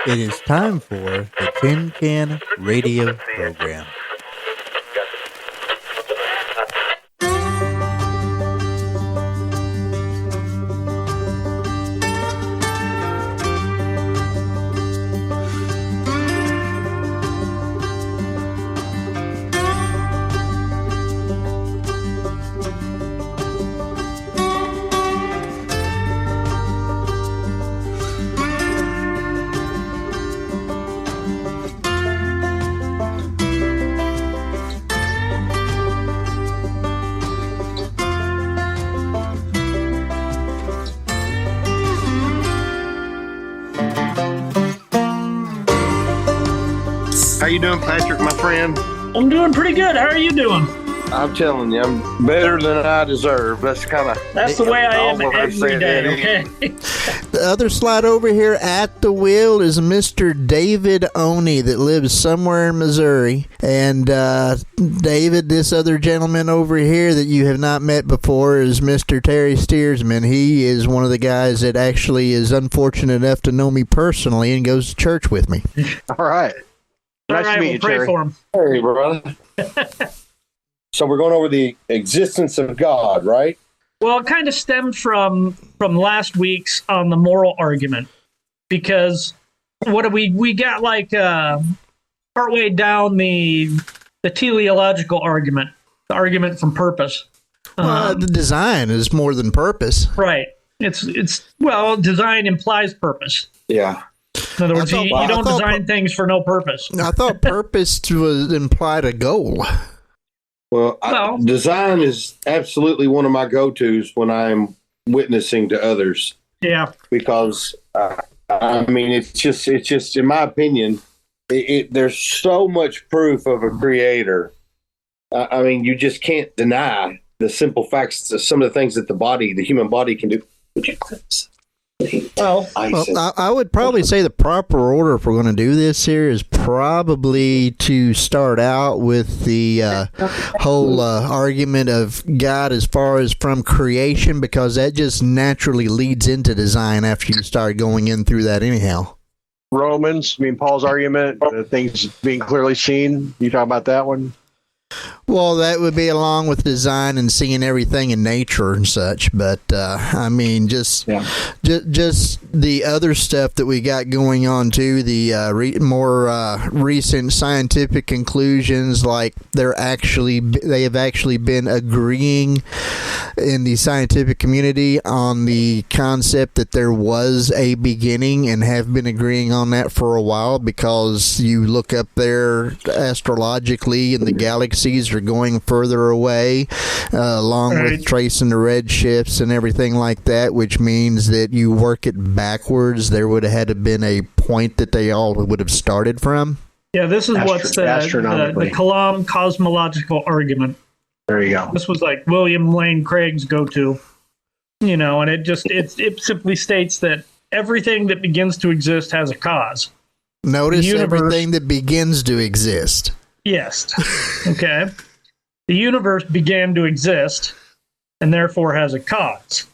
It is time for the Tin Can Radio Program. How you doing, Patrick, my friend? I'm doing pretty good. How are you doing? I'm telling you, I'm better than I deserve. That's the way I am every day, okay? The other slide over here at the wheel is Mr. David Oney that lives somewhere in Missouri. And David, this other gentleman over here that you have not met before is Mr. Terry Steersman. He is one of the guys that actually is unfortunate enough to know me personally and goes to church with me. All right. Nice to meet you, pray Terry. for him. Hey, brother. So we're going over the existence of God, right? Well, it kind of stemmed from last week's on the moral argument, because we got like partway down the teleological argument, the argument from purpose. The design is more than purpose. Right. It's design implies purpose. Yeah. In other words, you don't design things for no purpose. I thought purpose was implied a goal. Well, design is absolutely one of my go-tos when I'm witnessing to others. Yeah. Because, it's just in my opinion, there's so much proof of a creator. You just can't deny the simple facts of some of the things that the human body can do. Well, I would probably say the proper order if we're going to do this here is probably to start out with the whole argument of God as far as from creation, because that just naturally leads into design after you start going in through that anyhow. Romans, Paul's argument, things being clearly seen. You talk about that one? Well, that would be along with design and seeing everything in nature and such. But just the other stuff that we got going on too. The more recent scientific conclusions, like they have actually been agreeing in the scientific community on the concept that there was a beginning, and have been agreeing on that for a while, because you look up there astrologically and the galaxies are going further away, along with tracing the red shifts and everything like that, which means that you work it backwards. There would have had to been a point that they all would have started from. Yeah, this is what's the Kalam cosmological argument. There you go. This was like William Lane Craig's go-to, and it simply states that everything that begins to exist has a cause. Notice everything that begins to exist. Yes. Okay. The universe began to exist and therefore has a cause.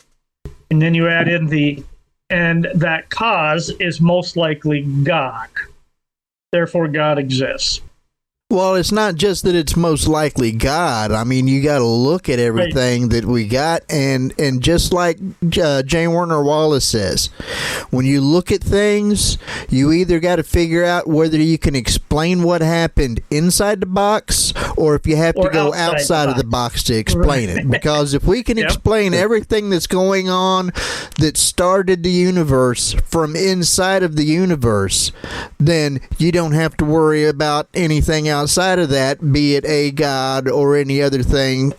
And then you add in and that cause is most likely God. Therefore, God exists. Well, it's not just that it's most likely God. You got to look at everything that we got, and just like J. Warner Wallace says, when you look at things, you either got to figure out whether you can explain what happened inside the box, or if you have to go outside of the box to explain it. Because if we can explain everything that's going on that started the universe from inside of the universe, then you don't have to worry about anything outside of that, be it a God or any other thing.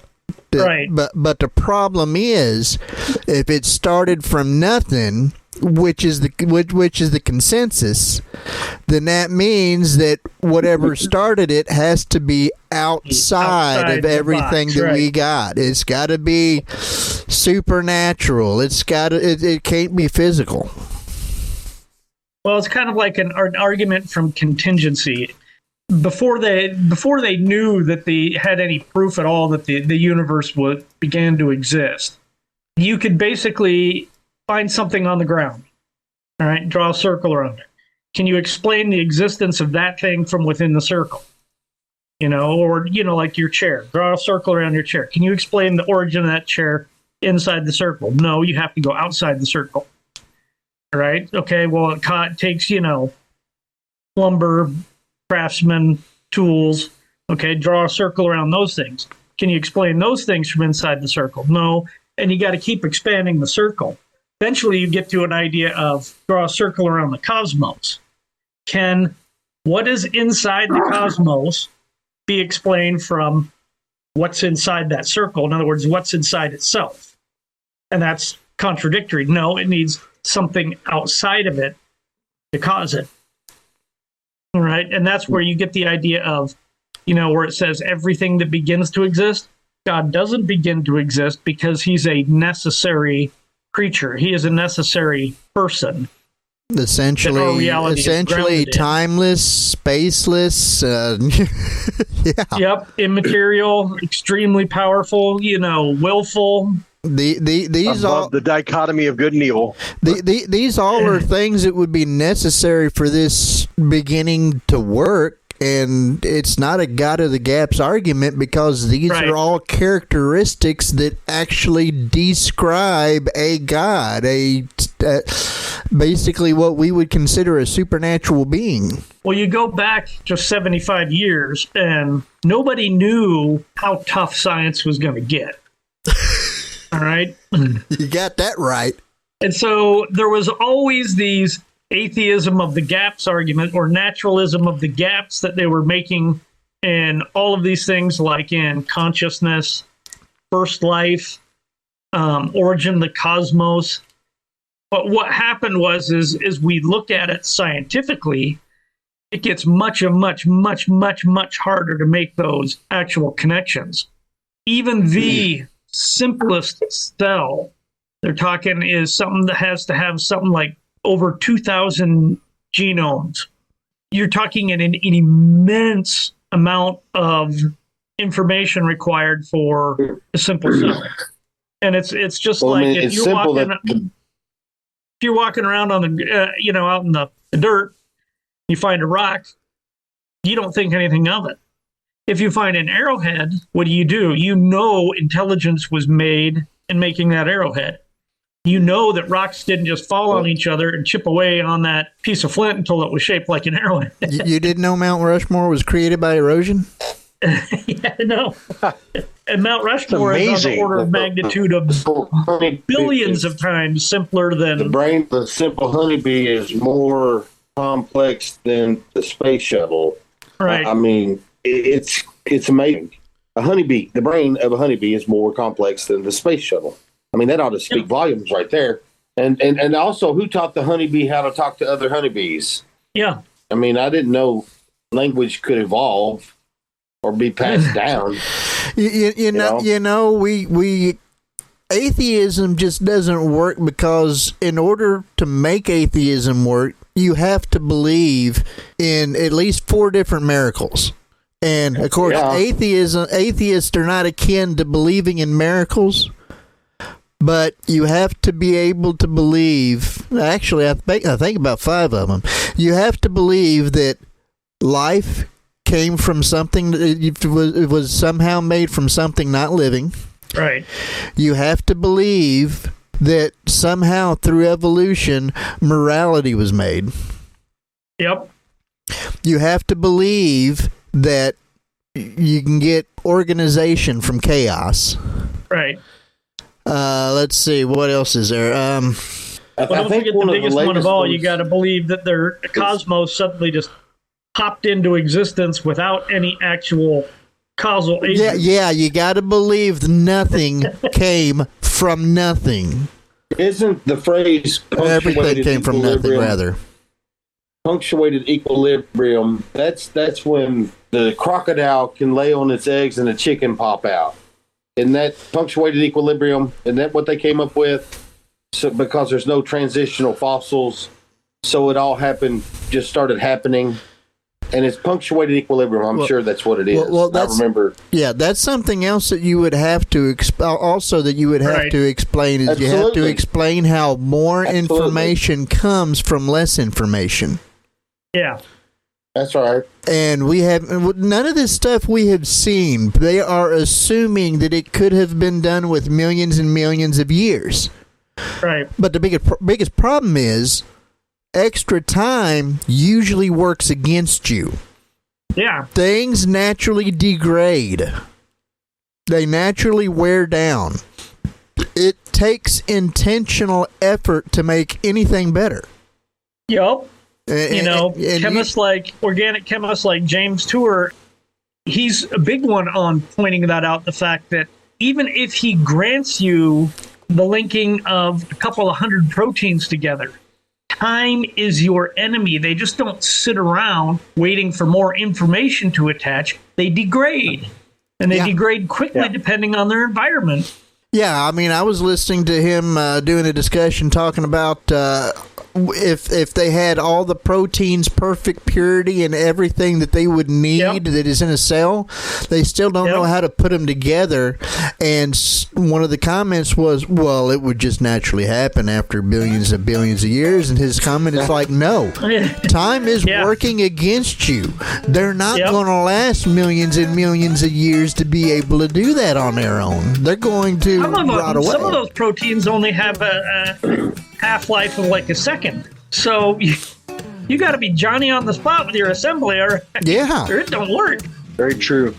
But the problem is, if it started from nothing, which is the consensus, then that means that whatever started it has to be outside of everything that we got. It's got to be supernatural. It can't be physical. Well, it's kind of like an argument from contingency. Before they knew that they had any proof at all that the universe began to exist, you could basically find something on the ground, all right, draw a circle around it. can you explain the existence of that thing from within the circle? Or, like your chair. Draw a circle around your chair. Can you explain the origin of that chair inside the circle? No, you have to go outside the circle. All right? Okay, well, it takes, lumber, craftsman, tools. Okay, draw a circle around those things. Can you explain those things from inside the circle? No, and you got to keep expanding the circle. Eventually, you get to an idea of draw a circle around the cosmos. Can what is inside the cosmos be explained from what's inside that circle? In other words, what's inside itself? And that's contradictory. No, it needs something outside of it to cause it. All right. And that's where you get the idea of, where it says everything that begins to exist. God doesn't begin to exist because he's a necessary creature. He is a necessary person. Essentially timeless, spaceless. Yeah. Yep. Immaterial, extremely powerful, willful. These all the dichotomy of good and evil. These all are things that would be necessary for this beginning to work. And it's not a God of the gaps argument because these are all characteristics that actually describe a God, basically what we would consider a supernatural being. Well, you go back just 75 years and nobody knew how tough science was going to get. All right? You got that right. And so there was always these atheism of the gaps argument or naturalism of the gaps that they were making in all of these things, like in consciousness, first life, origin of the cosmos. But what happened was we look at it scientifically, it gets much harder to make those actual connections. Even the simplest cell they're talking is something that has to have something like over 2,000 genomes. You're talking an immense amount of information required for a simple cell. And it's just if you're walking around on the out in the dirt, you find a rock, you don't think anything of it. If you find an arrowhead, what do? Intelligence was made in making that arrowhead. That rocks didn't just fall on each other and chip away on that piece of flint until it was shaped like an arrowhead. You didn't know Mount Rushmore was created by erosion? Yeah, no. And Mount Rushmore is on the order of magnitude of billions of times simpler than... The simple honeybee is more complex than the space shuttle. Right. I mean, it's amazing. The brain of a honeybee is more complex than the space shuttle. I mean, that ought to speak volumes right there. And also, who taught the honeybee how to talk to other honeybees? Yeah. I mean, I didn't know language could evolve or be passed down. We atheism just doesn't work because in order to make atheism work, you have to believe in at least 4 different miracles. And of course, atheists are not akin to believing in miracles. But you have to be able to believe, actually, I think about 5 of them. You have to believe that life came from something, it was somehow made from something not living. Right. You have to believe that somehow through evolution, morality was made. Yep. You have to believe that you can get organization from chaos. Right. Let's see, what else is there? Don't forget the biggest one of all. You got to believe that the cosmos suddenly just popped into existence without any actual causal agent. Yeah, you got to believe nothing came from nothing. Isn't the phrase everything came from nothing, rather? Punctuated equilibrium, that's when the crocodile can lay on its eggs and the chicken pop out. Isn't that punctuated equilibrium? Isn't that what they came up with? So, because there's no transitional fossils, so it all started happening. And it's punctuated equilibrium. I'm sure that's what it is. I remember. Yeah, that's something else that you would have to to explain is you have to explain how more information comes from less information. Yeah. That's right. And we have none of this stuff we have seen. They are assuming that it could have been done with millions and millions of years. Right. But the biggest problem is extra time usually works against you. Yeah. Things naturally degrade. They naturally wear down. It takes intentional effort to make anything better. Yup. And chemists like organic chemists like James Tour, he's a big one on pointing that out, the fact that even if he grants you the linking of a couple of hundred proteins together, time is your enemy. They just don't sit around waiting for more information to attach. They degrade. And they degrade quickly depending on their environment. Yeah, I mean, I was listening to him doing a discussion talking about if they had all the proteins, perfect purity, and everything that they would need that is in a cell, they still don't know how to put them together. And one of the comments was, well, it would just naturally happen after billions and billions of years. And his comment is like, no, time is working against you. They're not going to last millions and millions of years to be able to do that on their own. They're going to rot away. Some of those proteins only have a half-life of like a second. So you got to be Johnny on the spot with your assembly or it don't work. Very true.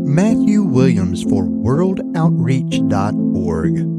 Matthew Williams for worldoutreach.org.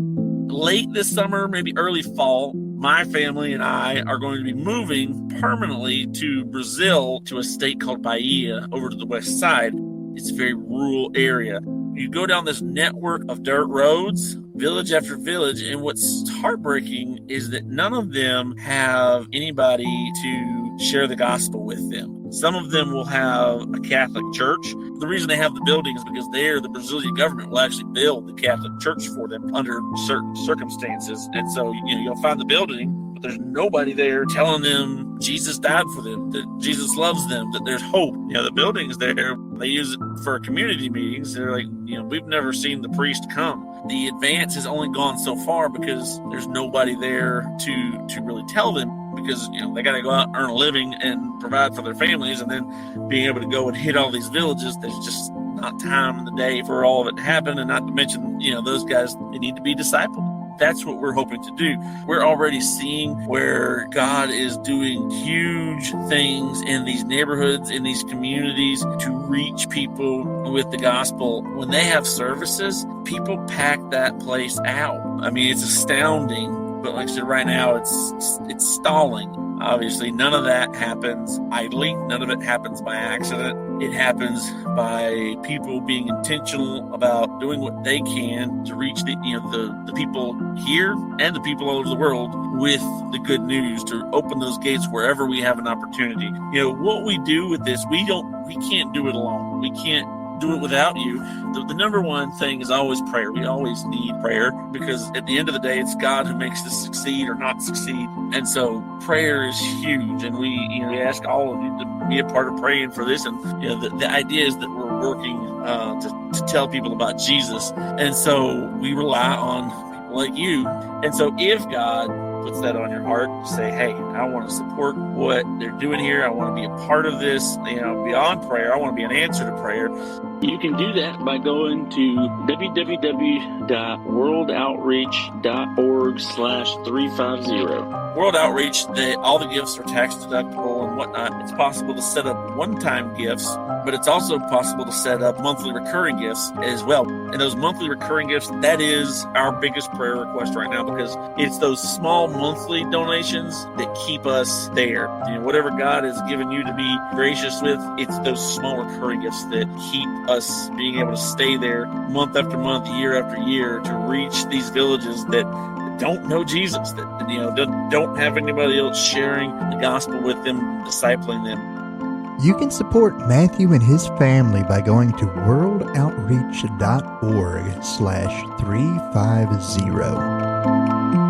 Late this summer, maybe early fall, my family and I are going to be moving permanently to Brazil, to a state called Bahia, over to the west side. It's a very rural area. You go down this network of dirt roads, village after village, and what's heartbreaking is that none of them have anybody to share the gospel with them. Some of them will have a Catholic church. The reason they have the building is because the Brazilian government will actually build the Catholic church for them under certain circumstances. And so, you'll find the building, but there's nobody there telling them Jesus died for them, that Jesus loves them, that there's hope. The building's there. They use it for community meetings. They're like, we've never seen the priest come. The advance has only gone so far because there's nobody there to really tell them, because they got to go out and earn a living and provide for their families, and then being able to go and hit all these villages, there's just not time in the day for all of it to happen. And not to mention, those guys, they need to be discipled. That's what we're hoping to do. We're already seeing where God is doing huge things in these neighborhoods, in these communities, to reach people with the gospel. When they have services, people pack that place out. I mean, it's astounding. But like I said, right now it's stalling. Obviously, none of that happens idly. None of it happens by accident. It happens by people being intentional about doing what they can to reach the people here and the people all over the world with the good news, to open those gates wherever we have an opportunity. What we do with this, we can't do it alone. We can't do it without you. The number one thing is always prayer. We always need prayer, because at the end of the day, it's God who makes us succeed or not succeed. And so prayer is huge, and we ask all of you to be a part of praying for this. And the idea is that we're working to tell people about Jesus, and so we rely on people like you. And so if God puts that on your heart, say, hey, I want to support what they're doing here. I want to be a part of this, beyond prayer. I want to be an answer to prayer. You can do that by going to www.worldoutreach.org/350. World Outreach, all the gifts are tax deductible and whatnot. It's possible to set up one-time gifts, but it's also possible to set up monthly recurring gifts as well. And those monthly recurring gifts, that is our biggest prayer request right now, because it's those small monthly donations that keep us there. Whatever God has given you to be gracious with, it's those small recurring gifts that keep us being able to stay there month after month, year after year, to reach these villages that don't know Jesus, that don't have anybody else sharing the gospel with them, discipling them. You can support Matthew and his family by going to worldoutreach.org/350.